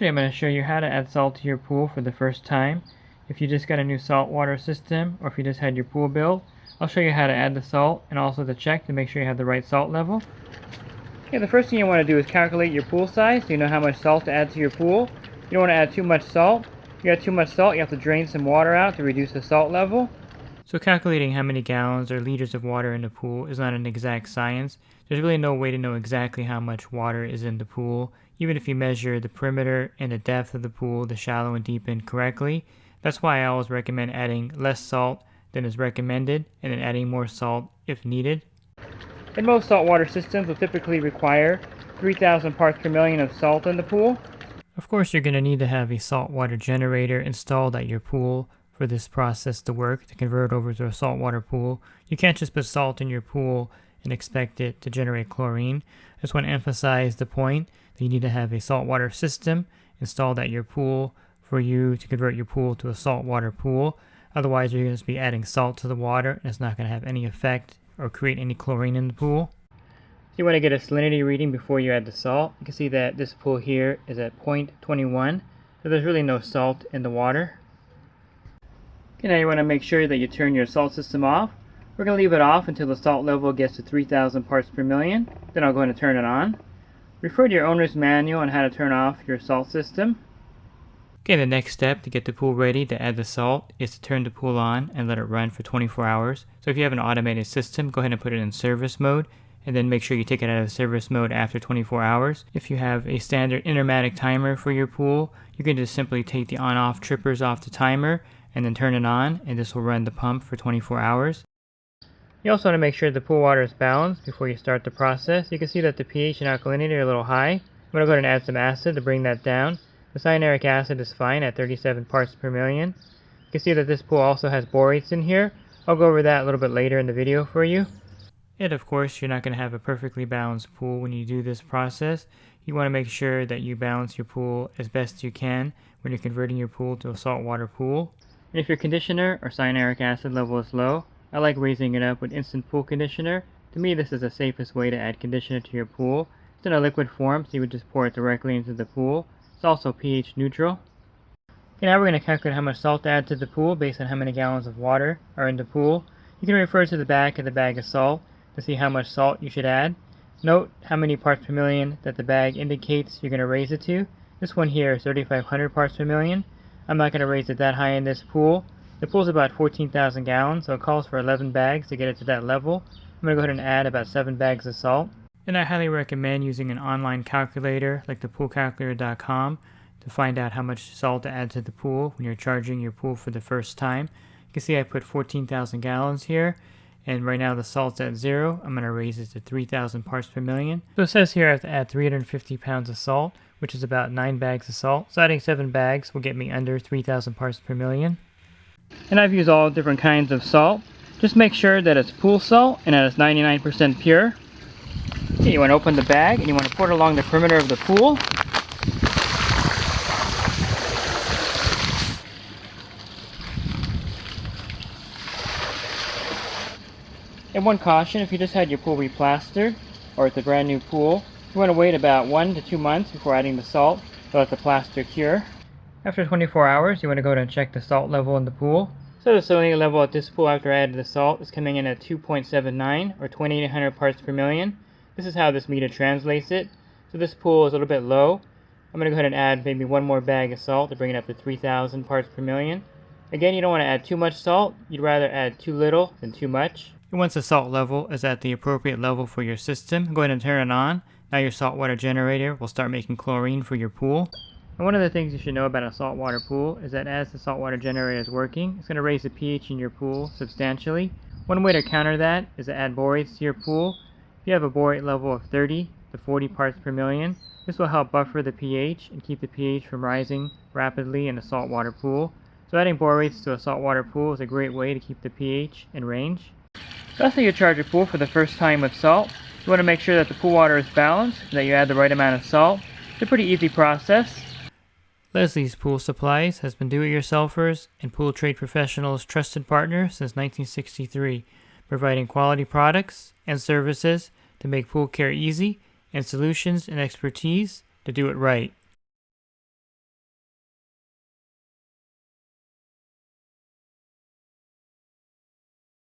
Today I'm going to show you how to add salt to your pool for the first time. If you just got a new saltwater system or if you just had your pool built, I'll show you how to add the salt and also to check to make sure you have the right salt level. Okay, the first thing you want to do is calculate your pool size so you know how much salt to add to your pool. You don't want to add too much salt. If you add too much salt, you have to drain some water out to reduce the salt level. So calculating how many gallons or liters of water in the pool is not an exact science. There's really no way to know exactly how much water is in the pool, even if you measure the perimeter and the depth of the pool, the shallow and deep end correctly. That's why I always recommend adding less salt than is recommended, and then adding more salt if needed. And most saltwater systems will typically require 3,000 parts per million of salt in the pool. Of course, you're going to need to have a saltwater generator installed at your pool for this process to work, to convert over to a saltwater pool. You can't just put salt in your pool and expect it to generate chlorine. I just want to emphasize the point that you need to have a saltwater system installed at your pool for you to convert your pool to a saltwater pool. Otherwise, you're going to just be adding salt to the water and it's not going to have any effect or create any chlorine in the pool. So you want to get a salinity reading before you add the salt. You can see that this pool here is at 0.21, so there's really no salt in the water. Okay, now you want to make sure that you turn your salt system off. We're going to leave it off until the salt level gets to 3,000 parts per million. Then I'll go ahead and turn it on. Refer to your owner's manual on how to turn off your salt system. Okay, the next step to get the pool ready to add the salt is to turn the pool on and let it run for 24 hours. So if you have an automated system, go ahead and put it in service mode, and then make sure you take it out of service mode after 24 hours. If you have a standard intermatic timer for your pool, you can just simply take the on-off trippers off the timer and then turn it on, and this will run the pump for 24 hours. You also want to make sure the pool water is balanced before you start the process. You can see that the pH and alkalinity are a little high. I'm going to go ahead and add some acid to bring that down. The cyanuric acid is fine at 37 parts per million. You can see that this pool also has borates in here. I'll go over that a little bit later in the video for you. And of course, you're not going to have a perfectly balanced pool when you do this process. You want to make sure that you balance your pool as best you can when you're converting your pool to a saltwater pool. And if your conditioner or cyanuric acid level is low, I like raising it up with instant pool conditioner. To me, this is the safest way to add conditioner to your pool. It's in a liquid form, so you would just pour it directly into the pool. It's also pH neutral. Okay, now we're going to calculate how much salt to add to the pool based on how many gallons of water are in the pool. You can refer to the back of the bag of salt to see how much salt you should add. Note how many parts per million that the bag indicates you're going to raise it to. This one here is 3,500 parts per million. I'm not going to raise it that high in this pool. The pool is about 14,000 gallons, so it calls for 11 bags to get it to that level. I'm going to go ahead and add about 7 bags of salt. And I highly recommend using an online calculator like thepoolcalculator.com to find out how much salt to add to the pool when you're charging your pool for the first time. You can see I put 14,000 gallons here, and right now the salt's at 0. I'm going to raise it to 3,000 parts per million. So it says here I have to add 350 pounds of salt, which is about 9 bags of salt. So adding 7 bags will get me under 3,000 parts per million. And I've used all different kinds of salt. Just make sure that it's pool salt and that it's 99% pure. Okay, you want to open the bag and you want to pour it along the perimeter of the pool. And one caution, if you just had your pool replastered or it's a brand new pool, you want to wait about 1 to 2 months before adding the salt to let the plaster cure. After 24 hours, you want to go and check the salt level in the pool. So the salinity level at this pool after I added the salt is coming in at 2.79 or 2,800 parts per million. This is how this meter translates it. So this pool is a little bit low. I'm going to go ahead and add maybe 1 more bag of salt to bring it up to 3,000 parts per million. Again, you don't want to add too much salt. You'd rather add too little than too much. And once the salt level is at the appropriate level for your system, go ahead and turn it on. Now your saltwater generator will start making chlorine for your pool. And one of the things you should know about a saltwater pool is that as the saltwater generator is working, it's going to raise the pH in your pool substantially. One way to counter that is to add borates to your pool. If you have a borate level of 30 to 40 parts per million, this will help buffer the pH and keep the pH from rising rapidly in a saltwater pool. So adding borates to a saltwater pool is a great way to keep the pH in range. So after you charge your pool for the first time with salt, you want to make sure that the pool water is balanced and that you add the right amount of salt. It's a pretty easy process. Leslie's Pool Supplies has been do-it-yourselfers and pool trade professionals' trusted partner since 1963, providing quality products and services to make pool care easy and solutions and expertise to do it right.